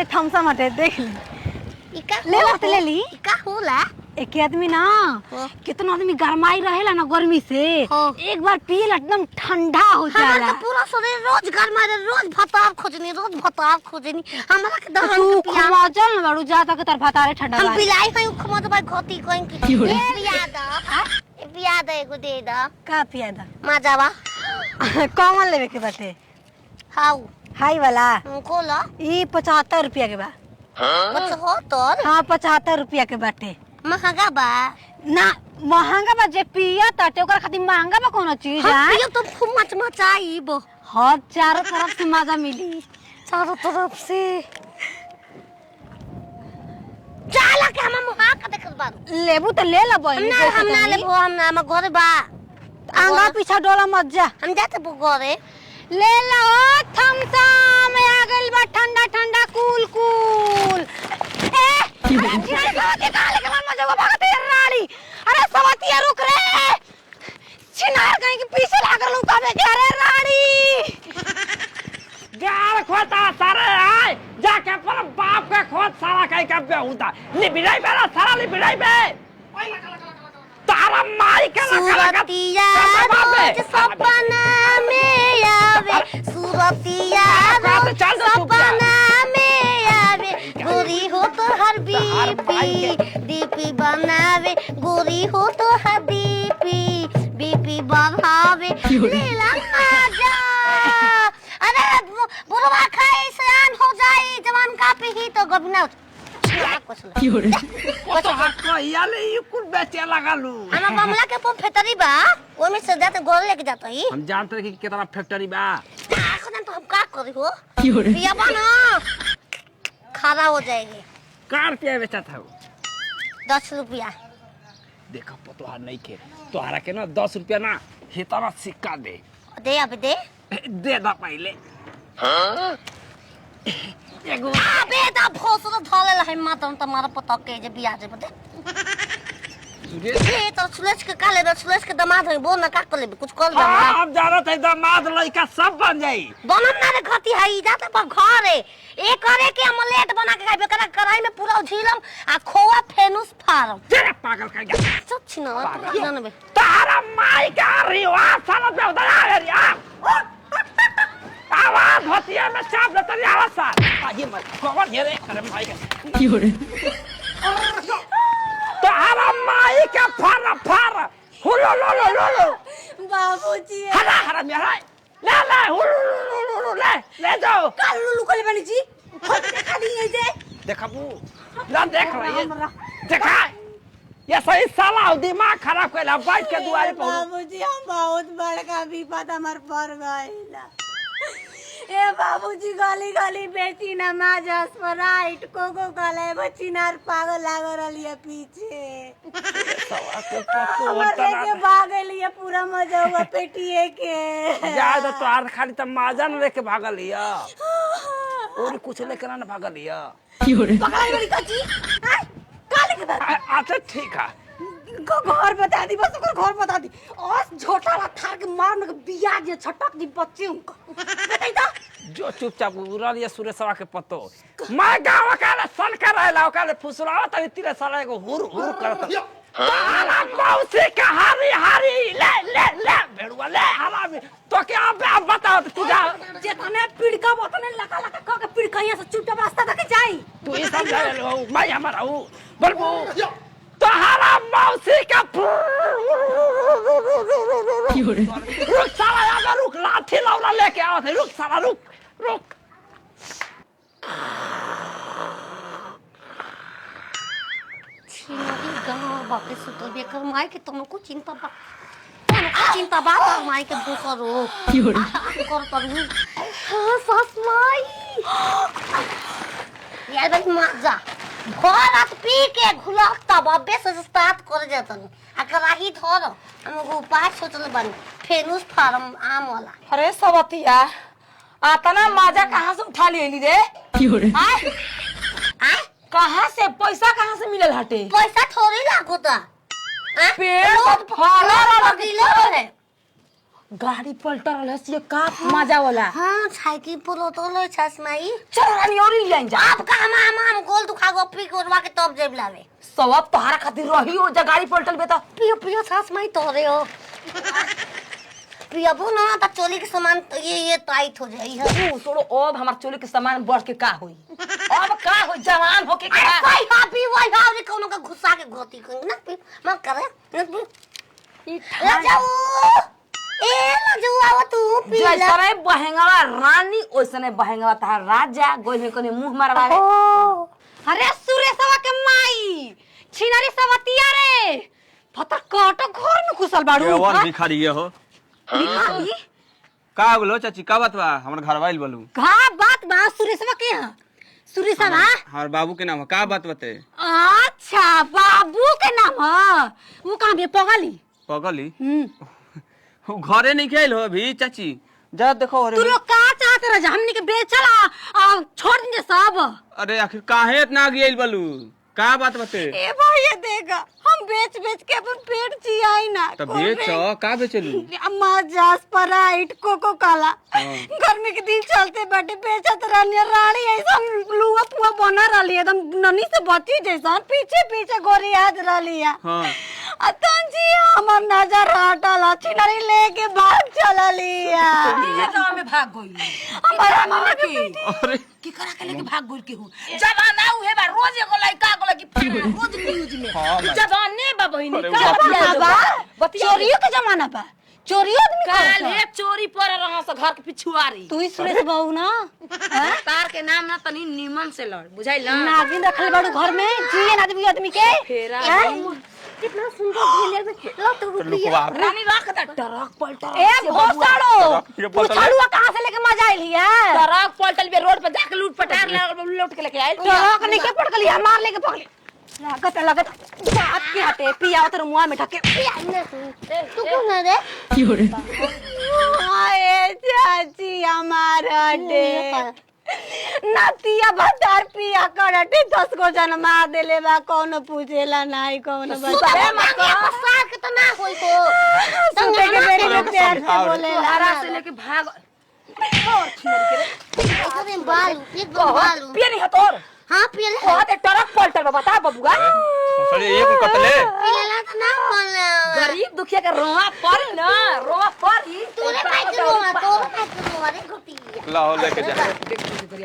के Thums up हटे देख ले। इका ले मत ले ली। इका होला एक आदमी ना कितना आदमी गरमाई रहेला ना गर्मी से एक बार पिए एकदम ठंडा हो जाला। हमरा तो पूरा शरीर रोज गरमा रे, रोज भतार खोजनी हमरा के दहन तू के पिया खमजल ना बाड़ू जा तक तर भतारे ठंडा हम लागे। पिलाई है खमज भाई घोती कोइन की पिया दे एगो दे दा का पिया दा मजावा कौन लेवे के बाटे? हाउ हाई वाला खोला ई 75 रुपया के बा। बस हो तोर हां 75 रुपया के बाटे। महंगा बा ना महंगा बा जे पिया ताटे ओकरा खातिर महंगा बा कोनो चीज हम है। पियो तो खूब मचमचाई बो हर चारों तरफ से मजा मिली। चारों तरफ से चला के हम मुहा का देखत बारू लेबू तो ले ला बहिनी। हम ना लेबो हम ना हम घर बा आंगा पीछा डोला मत जा। हम जाते बो घरे ले ला ओ थमसम आ गइल बा ठंडा ठंडा कूल कूल। ए सवती काले के मन मजा भागते रानी। अरे सवतिया रुक रे छिनार कहीं के पीछे लागल लुकावे के। अरे रानी गाल खोता सारे आए जाके अपन बाप का खोद सारा कहीं का बेहुदा लिबिड़ाई बेरा सारा लिबिड़ाई बे तारा माई के सूरतिया रोज सपना में आवे सूरतिया रोज सपना में आवे गोरी हो तो हर बीपी बनावे गोरी हो तो हर बीपी बढ़ावे लीला मजा। अरे बुढ़वा खाए सयान हो जाए जवान का पी तो गबना तो हक्का याले ये कुल बेचे लगा लू। हम बमला के पम फैक्ट्री बा ओमे से जाते गोल लेके जात ही। हम जानते कि कितना फैक्ट्री बा এখন तो हम का करी हो पिया बना खरा हो जाएगी। कार पे बेचा था 10 रुपया देखा पतोहार नहीं के तोहरा के ना 10 रुपया ना हितना सिक्का दे दे अब दे दे दा पहले। एगो अबे दा भोसरो धले है मातम तुम्हारा पता के जे बियाह जे बते ये तो सुलेश के काले द सुलेश के दामाद है वो ना का कर ले कुछ कर दे। हम जानत है दामाद लड़का सब बन जाई बनम ना रे घती है जाते पर घर है एक करे के अमलेट बना के खाबे करा कढ़ाई में पूरा झीलम आ खोआ फेनुस फारम तेरे पागल कर गया सब छिना जानबे तारा माई का रिवा साला पे उधर रे आवाज होती है मैं चाप लेता नहीं आवाज सार ये मत कौन ये रे अरे माई का क्यों रे तारा माई का फारा हुलो लो बाबूजी हरा हरा मेरा ले ले हुलो ले जाओ काल लुलु कोले बनी जी देखा दी है जे देखा बू ला देख रही है देखा ये सही साला दिमाग खराब कैला बैठ के दुआरे पर। बाबूजी हम बहुत बड़का विपद हमार पर गइला। ए बाबूजी गली गली बेची नमाज स्प्राइट कोको कोला बचिनार पागल लाग रहलिए पीछे हमर लेके भाग गइलिए पूरा मजा हुआ पेटिए के याद तो आर खाली त माजा न लेके भागल हिया और कुछ लेके ना भागल हिया पकड़ बड़ी कच्ची काले के अच्छा ठीक है घर बता दी बस घर बता दी और झोटा ला थार के मार न बिया जे छटक दी बच्चे उनका बताई तो जो चुपचाप उड़ल ये सुरेशवा के पतो मैं गांव का सन कर रहला ओका फुसलावा तनी तीरे साला एगो हुर करत तारा मौसी का हारी ले भेड़ुआ ले हरामी तो क्या अब बताओ तू जा जेतने पिड़का बतने लका क के पिड़का यहां से चुपचाप रास्ता तक जाई तू ये समझा लो मैं हमारा हूं बलबू तोहरा मौसी का रुक साला यार रुक लाठी लौला लेके आओ थे रुक साला रुक छिनारी गांव बापे सुतल बेकर माई के तुमको चिंता बा माई के भूसरो कर करू हां सास माई यार बस मजा घर रात पी के घुलकता बब्बे से स्टार्ट कर जतन अकराही धर हमको उपाय सोचल बन फेनुस फार्म आम वाला। अरे सवतिया आतना मजा कहां से उठा लेली रे आय कहां से पैसा कहां से मिलल हटे पैसा थोड़ी लागोता पेड़ फला लगिलो है गाड़ी पलटल है से का मजा वाला। हाँ साइकिल पर तो ले छस माई। चल रानी और ले जा। आप का हम गोल दुखा गो पी कोरवा के तब जेब लावे। सब तोहरा खातिर रही हो जा गाड़ी पलटल बे त। पियो पियो छस माई तोरे हो। पियबो ना त चोली के सामान ये टाइट हो जाई है। तू छोड़ो अब हमार चोली के सामान बढ़ के का होई। अब का हो जवान होके का। कोई हापी वही हाव रे कोनो का घुसा के गोती कर ना पी मत करे न पी। ले जाओ ए ले जाओ आव तू पी ले। जैसने बहेंगवा रानी ओसने बहेंगवा तहार राजा गोल में कोने मुंह मारवावे। अरे सुरेशवा के माई छिनारी सवतिया रे पता काटो घर में घुसल बाड़ू। केवन भिखारी ये हो भिखारी का बोलो चाची का बात बा हमर घर वाइल बोलू का बात बा सुरेशवा के हां सुरेशवा हमार बाबू के नाम है का बात बते। अच्छा बाबू के नाम है वो कहां बे पगली पगली वो घरे नहीं खेल हो अभी चाची जा देखो तू लोग का चाहते रह हमनी के बेचला छोड़ देंगे सब। अरे आखिर काहे इतना गेल बोलू का बात बते। ए भैया देगा हम बेच बेच के अपन पेट जियाई ना तो बेचो का बेचलू मजा स्प्राइट कोको कोला गर्मी के दिन चलते बाटे बेचत रहनी रानी ऐसा लुआ पुआ बना रहली एकदम ननी से बची जैसा पीछे पीछे गोरी याद रहली है। हां अतन जी हमर नजर हटल छिनरी लेके भाग चला लिया ये तो हमें भाग गई हमारा मामा के अरे की करा के लेके भाग गई के हूं जवाना हुए बा रोज एगो लइका को लगी रोज न्यूज में जवाने बा बहिनी का बा चोरियों के जमाना बा चोरी आदमी काल है चोरी पर रहा से घर के पिछुआरी तू ही सुरेश बहू ना तार के नाम ना तनी निमन से लड़ बुझाइल नागिन रखल बाड़ू घर में जिए आदमी आदमी के फेरा कितना सुंदर ढीले में लो तू रुपया रानी रख द ट्रक पलटल ए भोसड़ो पुछलुआ कहां से लेके मजा आइल है ट्रक पलटल बे रोड पे जाके लूट पटार लूट के लेके आइल ट्रक नहीं के पटकली मार लेके पकड़ी लागत बात के हटे पिया तो मुंह में ढके तू क्यों ना रे आए चाची हमारा डे नतिया भतार पिया करटे 10 गो जन्मा देले बा कोनो पूछेला नाही कोनो बता सार के तो ना होई को सुते के बेरी में प्यार से बोले लारा से लेके भाग और छिनर के अरे बाल एकदम बाल पिया नहीं हतोर हां पिया ले ओ ते ट्रक पलटल बता बबुआ सड़ी एक कतले पिया तो ना बोल गरीब दुखिया के रोआ पड़ी ना रोआ पड़ी तूने काहे तो रे गोटी लाओ लेके जा ए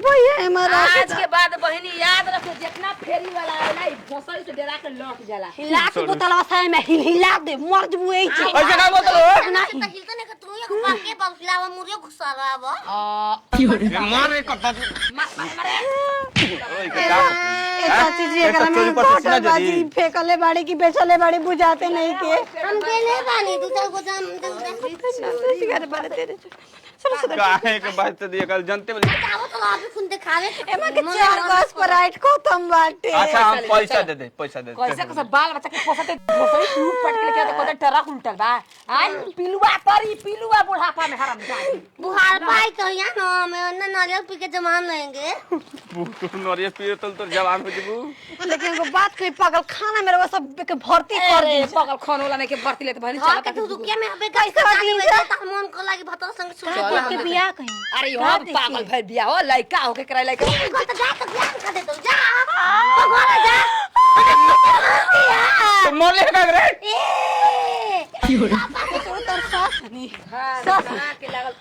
भैया हमारा आज के बाद बहनी याद रखो जितना फेरी वाला है ना भोसड़ी से डरा के लौट जाला हिला के बोतलवा साए में हिला दे मर जबू एई छे ऐसे ना बोतल हो नहीं तो हिलते नहीं तू एक बार के बल खिलावा मुरियो घुसा रहा मार रे कटा ओए का ए चाची जी एकरा में कोटा बाजी फेकले बाड़ी की बेचले बाड़ी बुझाते नहीं के हम गेले बानी दू चार गो जाम दे काहे के बात दिए कल जनते बोली बताओ तो अभी खुद दिखावे एमा के 4 गो स्प्राइट खत्म बाटे अच्छा हम पैसा दे दे कैसे कैसे बाल बच्चा के पोसते भोसड़ी लूट पट के लेके तो कोते ट्रक उल्टल बा आई पिलुआ करी पिलुआ बुढ़ापा में हराम जाई बुहार पाई तो या ना मैं नारियल पी के जमान लेंगे तू नरिया पिए तो जवान हो जबू लेकिन एगो बात कही पागल खाना मेरे वो सब के भर्ती कर दे पागल खान वाला नहीं के भर्ती लेते बहनी हां के तू रुकिया में अबे कैसे बात मन को लागी भतर संग सुन के बियाह कहीं अरे हम पागल भइल बिया हो लइका होके करा लइका तो जा तो बियाह कर दे तो जा तो घर जा तो मोर ले का रे तोर सास नहीं सास के लागल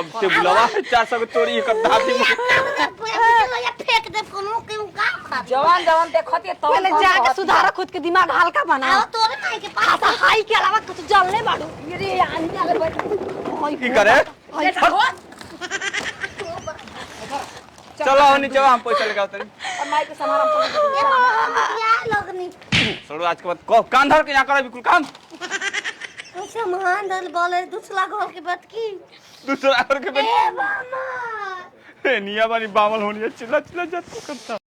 अब से बुलावा 400 के चोरी कर दादी फेंक दे कोनो के का खा जवान जवान देखती तो पहले जाके सुधार खुद के दिमाग हल्का बना आओ तोरे नहीं के पास हाई के अलावा कुछ जलने बाड़ू ये आनी अगर बैठ की करे चलो नीचे हम पैसा लेके आते और माई के समारंभ या लोग नहीं छोड़ो आज के बाद कान धर के यहां करे बिल्कुल काम अच्छा मान दल बोले दूसरा घर के बात की दूसरा घर के ए मामा निया बानी बामल होनी है चिल्ला चिल्ला जात करता